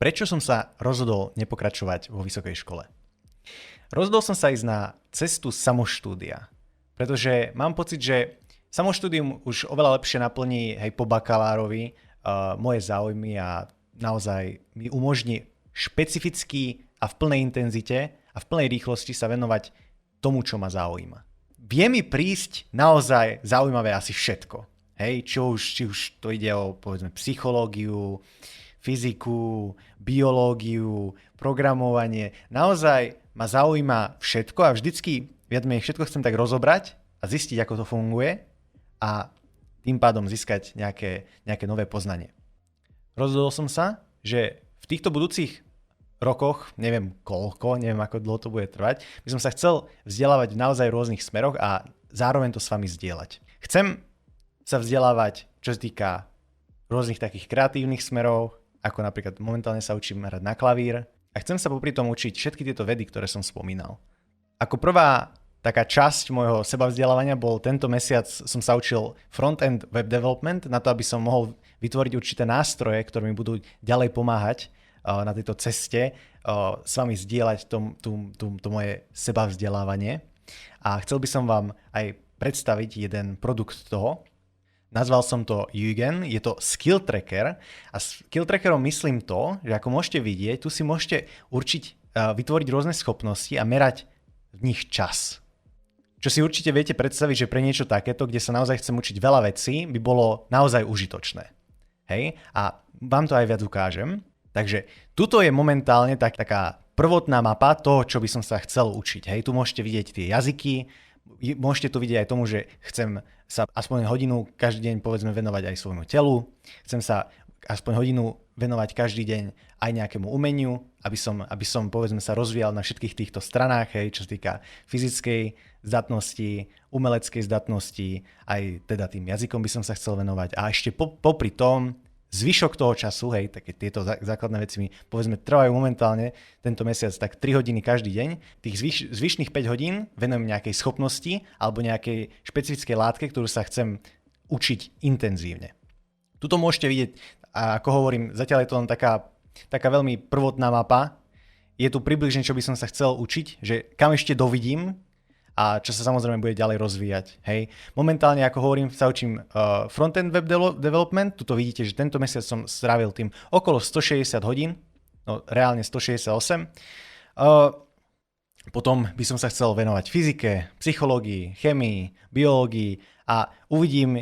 Prečo som sa rozhodol nepokračovať vo vysokej škole? Rozhodol som sa ísť na cestu samoštúdia, pretože mám pocit, že samoštúdium už oveľa lepšie naplní po bakalárovi moje záujmy a naozaj mi umožní špecificky a v plnej intenzite a v plnej rýchlosti sa venovať tomu, čo ma zaujíma. Vie mi prísť naozaj zaujímavé asi všetko. Či už to ide o povedzme psychológiu, fyziku, biológiu, programovanie. Naozaj ma zaujíma všetko a vždycky viac menej všetko chcem tak rozobrať a zistiť, ako to funguje a tým pádom získať nejaké nové poznanie. Rozhodol som sa, že v týchto budúcich rokoch, neviem ako dlho to bude trvať, by som sa chcel vzdelávať v naozaj rôznych smeroch a zároveň to s vami zdieľať. Chcem sa vzdelávať, čo sa týka rôznych takých kreatívnych smerov, ako napríklad momentálne sa učím hrať na klavír a chcem sa popri tom učiť všetky tieto vedy, ktoré som spomínal. Ako prvá taká časť môjho sebavzdelávania bol tento mesiac som sa učil front-end web development na to, aby som mohol vytvoriť určité nástroje, ktoré mi budú ďalej pomáhať na tejto ceste s vami zdieľať to moje sebavzdelávanie. A chcel by som vám aj predstaviť jeden produkt toho. Nazval som to Eugen, je to skill tracker a skill trackerom myslím to, že ako môžete vidieť, tu si môžete vytvoriť rôzne schopnosti a merať v nich čas. Čo si určite viete predstaviť, že pre niečo takéto, kde sa naozaj chcem učiť veľa vecí, by bolo naozaj užitočné. A vám to aj viac ukážem. Takže tuto je momentálne taká prvotná mapa toho, čo by som sa chcel učiť. Tu môžete vidieť tie jazyky, môžete tu vidieť aj tomu, že chcem sa aspoň hodinu každý deň povedzme venovať aj svojmu telu, chcem sa aspoň hodinu venovať každý deň aj nejakému umeniu, aby som povedzme sa rozvíjal na všetkých týchto stranách, čo sa týka fyzickej zdatnosti, umeleckej zdatnosti, aj teda tým jazykom by som sa chcel venovať a ešte popri tom zvyšok toho času, také tieto základné veci mi povedzme trvajú momentálne tento mesiac tak 3 hodiny každý deň. Tých zvyšných 5 hodín venujem nejakej schopnosti alebo nejakej špecifickej látke, ktorú sa chcem učiť intenzívne. Tuto môžete vidieť, a ako hovorím, zatiaľ je to len taká veľmi prvotná mapa. Je tu približne, čo by som sa chcel učiť, že kam ešte dovidím, a čo sa samozrejme bude ďalej rozvíjať. Momentálne, ako hovorím, sa učím front-end web development. Tuto vidíte, že tento mesiac som strávil tým okolo 160 hodín, no reálne 168. Potom by som sa chcel venovať fyzike, psychológii, chémii, biológii a uvidím,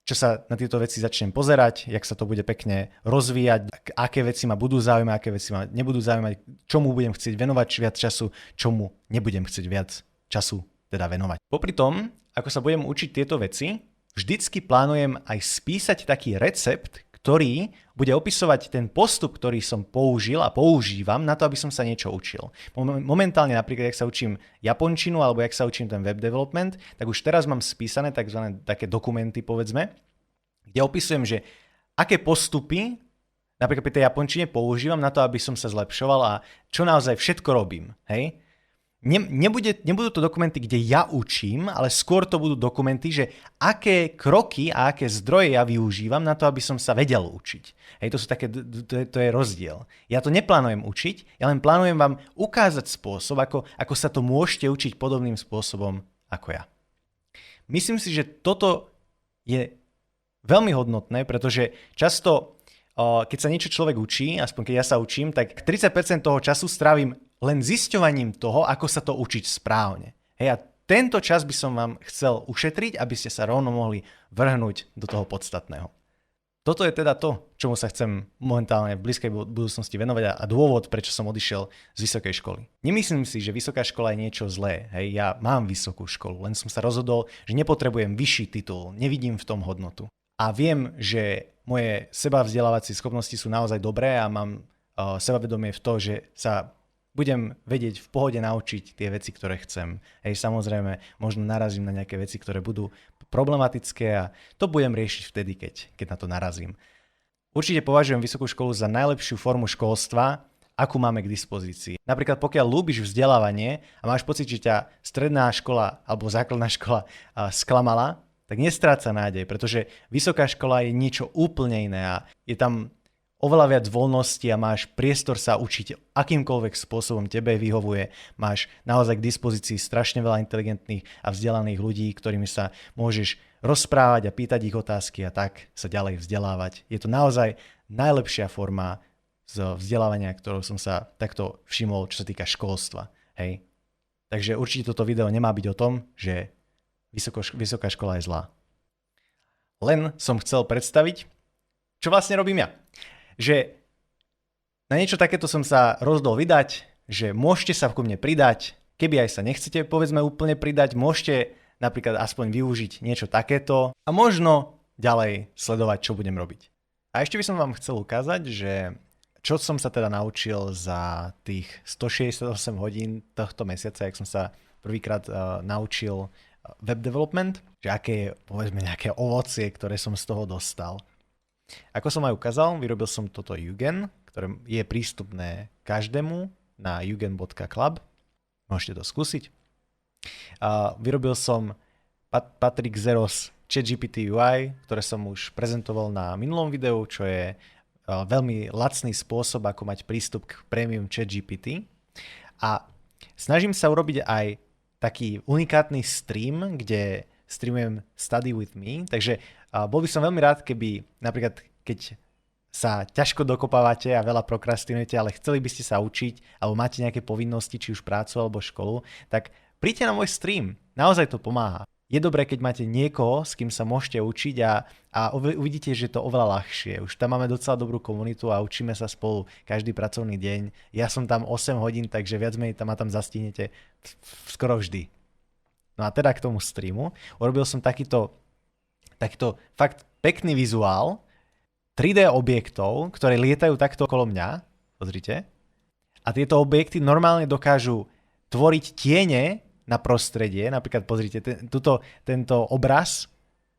čo sa na tieto veci začnem pozerať, jak sa to bude pekne rozvíjať, aké veci ma budú zaujímať, aké veci ma nebudú zaujímať, čomu budem chcieť venovať viac času, čomu nebudem chcieť viac času teda venovať. Popri tom, ako sa budem učiť tieto veci, vždycky plánujem aj spísať taký recept, ktorý bude opisovať ten postup, ktorý som použil a používam na to, aby som sa niečo učil. Momentálne napríklad, jak sa učím japončinu alebo jak sa učím ten web development, tak už teraz mám spísané také dokumenty, povedzme, kde opisujem, že aké postupy napríklad pri tej japončine používam na to, aby som sa zlepšoval a čo naozaj všetko robím. Nebudú to dokumenty, kde ja učím, ale skôr to budú dokumenty, že aké kroky a aké zdroje ja využívam na to, aby som sa vedel učiť. To je rozdiel. Ja to neplánujem učiť, ja len plánujem vám ukázať spôsob, ako sa to môžete učiť podobným spôsobom ako ja. Myslím si, že toto je veľmi hodnotné, pretože často, keď sa niečo človek učí, aspoň keď ja sa učím, tak 30% toho času strávim len zisťovaním toho, ako sa to učiť správne. A tento čas by som vám chcel ušetriť, aby ste sa rovno mohli vrhnúť do toho podstatného. Toto je teda to, čomu sa chcem momentálne v blízkej budúcnosti venovať a dôvod, prečo som odišiel z vysokej školy. Nemyslím si, že vysoká škola je niečo zlé. Ja mám vysokú školu, len som sa rozhodol, že nepotrebujem vyšší titul, nevidím v tom hodnotu. A viem, že moje sebavzdelávacie schopnosti sú naozaj dobré a mám sebavedomie v to, že sa budem vedieť v pohode naučiť tie veci, ktoré chcem. Samozrejme, možno narazím na nejaké veci, ktoré budú problematické a to budem riešiť vtedy, keď na to narazím. Určite považujem vysokú školu za najlepšiu formu školstva, akú máme k dispozícii. Napríklad pokiaľ ľúbiš vzdelávanie a máš pocit, že ťa stredná škola alebo základná škola sklamala, tak nestráca nádej, pretože vysoká škola je niečo úplne iné a je tam oveľa viac voľnosti a máš priestor sa učiť akýmkoľvek spôsobom tebe vyhovuje. Máš naozaj k dispozícii strašne veľa inteligentných a vzdelaných ľudí, ktorými sa môžeš rozprávať a pýtať ich otázky a tak sa ďalej vzdelávať. Je to naozaj najlepšia forma z vzdelávania, ktorou som sa takto všimol, čo sa týka školstva. Hej. Takže určite toto video nemá byť o tom, že vysoká škola je zlá. Len som chcel predstaviť, čo vlastne robím ja. Že na niečo takéto som sa rozhodol vydať, že môžete sa ku mne pridať, keby aj sa nechcete povedzme úplne pridať, môžete napríklad aspoň využiť niečo takéto a možno ďalej sledovať, čo budem robiť. A ešte by som vám chcel ukázať, že čo som sa teda naučil za tých 168 hodín tohto mesiaca, jak som sa prvýkrát naučil web development, že aké je povedzme nejaké ovocie, ktoré som z toho dostal. Ako som aj ukázal, vyrobil som toto Yugen, ktoré je prístupné každému na yugen.club. Môžete to skúsiť. Vyrobil som Patrick Zeros ChatGPT UI, ktoré som už prezentoval na minulom videu, čo je veľmi lacný spôsob, ako mať prístup k premium ChatGPT. A snažím sa urobiť aj taký unikátny stream, kde streamujem Study with me, takže bol by som veľmi rád, keby napríklad, keď sa ťažko dokopávate a veľa prokrastinujete, ale chceli by ste sa učiť, alebo máte nejaké povinnosti, či už prácu alebo školu, tak príďte na môj stream. Naozaj to pomáha. Je dobré, keď máte niekoho, s kým sa môžete učiť a uvidíte, že je to oveľa ľahšie. Už tam máme docela dobrú komunitu a učíme sa spolu každý pracovný deň. Ja som tam 8 hodín, takže viac menej ma tam zastihnete skoro vždy. No a teda k tomu streamu. Urobil som takýto fakt pekný vizuál 3D objektov, ktoré lietajú takto okolo mňa. Pozrite. A tieto objekty normálne dokážu tvoriť tiene na prostredie. Napríklad pozrite, tento obraz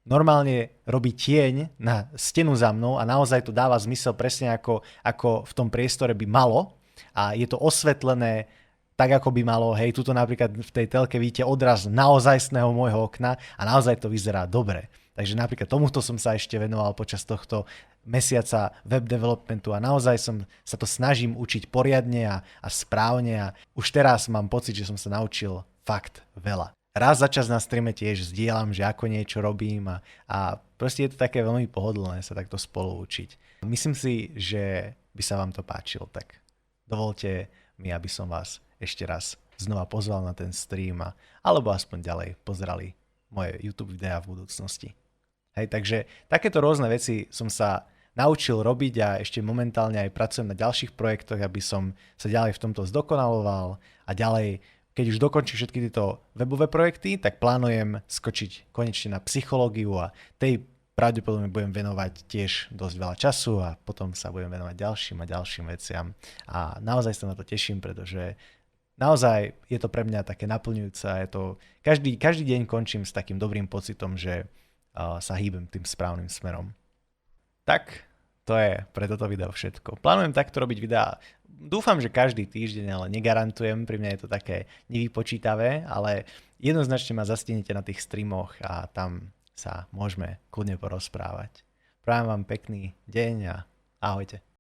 normálne robí tieň na stenu za mnou a naozaj to dáva zmysel presne ako v tom priestore by malo. A je to osvetlené tak, ako by malo. Hej, tuto napríklad v tej telke vidíte odraz naozajstného môjho okna a naozaj to vyzerá dobre. Takže napríklad tomuto som sa ešte venoval počas tohto mesiaca web developmentu a naozaj sa to snažím učiť poriadne a správne a už teraz mám pocit, že som sa naučil fakt veľa. Raz za čas na streame tiež zdieľam, že ako niečo robím a proste je to také veľmi pohodlné sa takto spolu učiť. Myslím si, že by sa vám to páčilo, tak dovolte mi, aby som vás ešte raz znova pozval na ten stream alebo aspoň ďalej pozerali moje YouTube videá v budúcnosti. Hej, takže takéto rôzne veci som sa naučil robiť a ešte momentálne aj pracujem na ďalších projektoch, aby som sa ďalej v tomto zdokonaloval a ďalej, keď už dokončím všetky tieto webové projekty, tak plánujem skočiť konečne na psychológiu a tej pravdepodobne budem venovať tiež dosť veľa času a potom sa budem venovať ďalším a ďalším veciam. A naozaj sa na to teším, pretože naozaj je to pre mňa také naplňujúce a je to, každý deň končím s takým dobrým pocitom, že sa hýbem tým správnym smerom. Tak, to je pre toto video všetko. Plánujem takto robiť videá. Dúfam, že každý týždeň, ale negarantujem. Pri mňa je to také nevypočítavé, ale jednoznačne ma zastihnete na tých streamoch a tam sa môžeme kľudne porozprávať. Prajem vám pekný deň a ahojte.